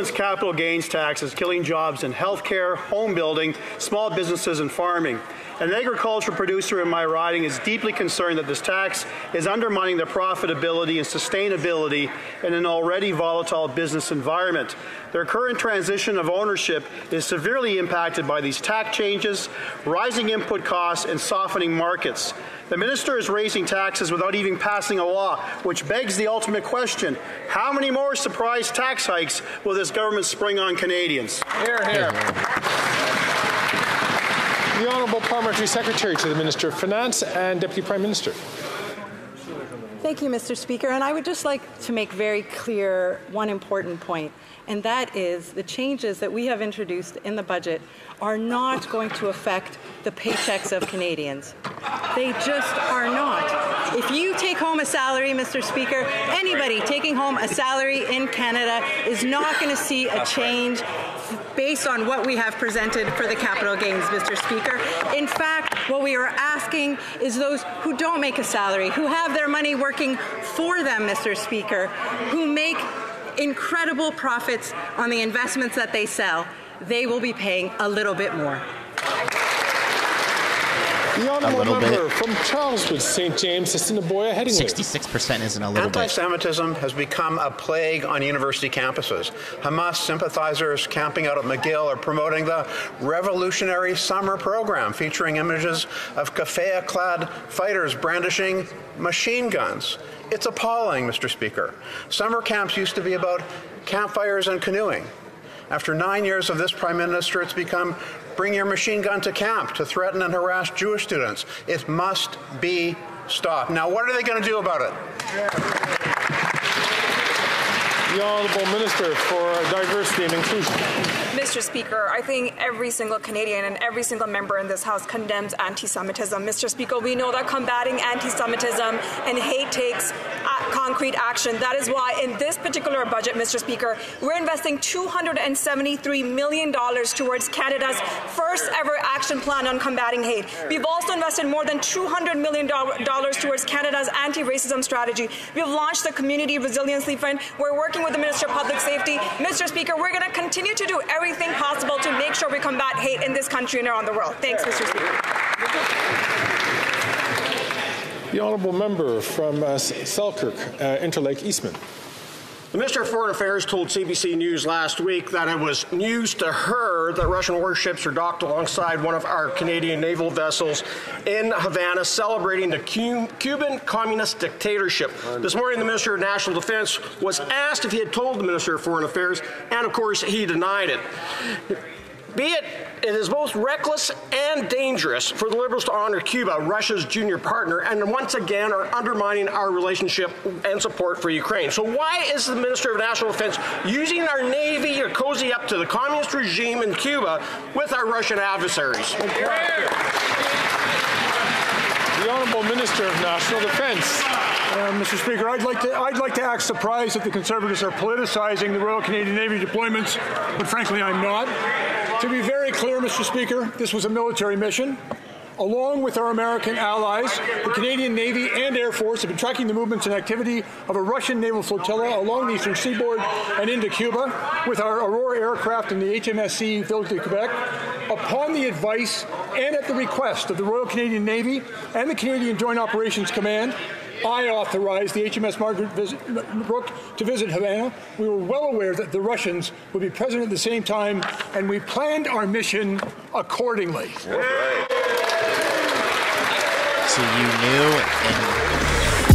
government's capital gains tax is killing jobs in healthcare, home building, small businesses and farming. An agricultural producer in my riding is deeply concerned that this tax is undermining the profitability and sustainability in an already volatile business environment. Their current transition of ownership is severely impacted by these tax changes, rising input costs, and softening markets. The minister is raising taxes without even passing a law, which begs the ultimate question: how many more surprise tax hikes will this government spring on Canadians? Hear, hear. The Honourable Parliamentary Secretary to the Minister of Finance and Deputy Prime Minister. Thank you, Mr. Speaker. And I would just like to make very clear one important point, and that is the changes that we have introduced in the budget are not going to affect the paychecks of Canadians. They just are not. If you take home a salary, Mr. Speaker, anybody taking home a salary in Canada is not going to see a change based on what we have presented for the capital gains, Mr. Speaker. In fact, what we are asking is those who don't make a salary, who have their money working for them, Mr. Speaker, who make incredible profits on the investments that they sell, they will be paying a little bit more. The Honourable Member from Charleswood, St. James, Assiniboia, Headingley. 66% isn't a little bit. Anti-Semitism has become a plague on university campuses. Hamas sympathizers camping out at McGill are promoting the Revolutionary Summer program, featuring images of keffiyeh-clad fighters brandishing machine guns. It's appalling, Mr. Speaker. Summer camps used to be about campfires and canoeing. After 9 years of this Prime Minister, it's become bring your machine gun to camp to threaten and harass Jewish students. It must be stopped. Now, what are they going to do about it? The Honourable Minister for Diversity and Inclusion. Mr. Speaker, I think every single Canadian and every single member in this House condemns anti-Semitism. Mr. Speaker, we know that combating anti-Semitism and hate takes concrete action. That is why in this particular budget, Mr. Speaker, we're investing $273 million towards Canada's first ever action plan on combating hate. We've also invested more than $200 million towards Canada's anti-racism strategy. We've launched the Community Resiliency Fund. We're working with the Minister of Public Safety. Mr. Speaker, we're going to continue to do everything possible to make sure we combat hate in this country and around the world. Thanks, Mr. Speaker. The Honourable Member from Selkirk, Interlake Eastman. The Minister of Foreign Affairs told CBC News last week that it was news to her that Russian warships are docked alongside one of our Canadian naval vessels in Havana, celebrating the Cuban communist dictatorship. This morning, the Minister of National Defence was asked if he had told the Minister of Foreign Affairs, and of course, he denied it. It is both reckless and dangerous for the Liberals to honour Cuba, Russia's junior partner, and once again are undermining our relationship and support for Ukraine. So why is the Minister of National Defence using our Navy to cozy up to the communist regime in Cuba with our Russian adversaries? The Honourable Minister of National Defence. Mr. Speaker, I'd like to act surprised that the Conservatives are politicizing the Royal Canadian Navy deployments, but frankly, I'm not. To be very clear, Mr. Speaker, this was a military mission. Along with our American allies, the Canadian Navy and Air Force have been tracking the movements and activity of a Russian naval flotilla along the eastern seaboard and into Cuba with our Aurora aircraft and the HMSC Ville de Quebec. Upon the advice and at the request of the Royal Canadian Navy and the Canadian Joint Operations Command, I authorized the HMS Margaret Brooke to visit Havana. We were well aware that the Russians would be present at the same time, and we planned our mission accordingly. So you knew, and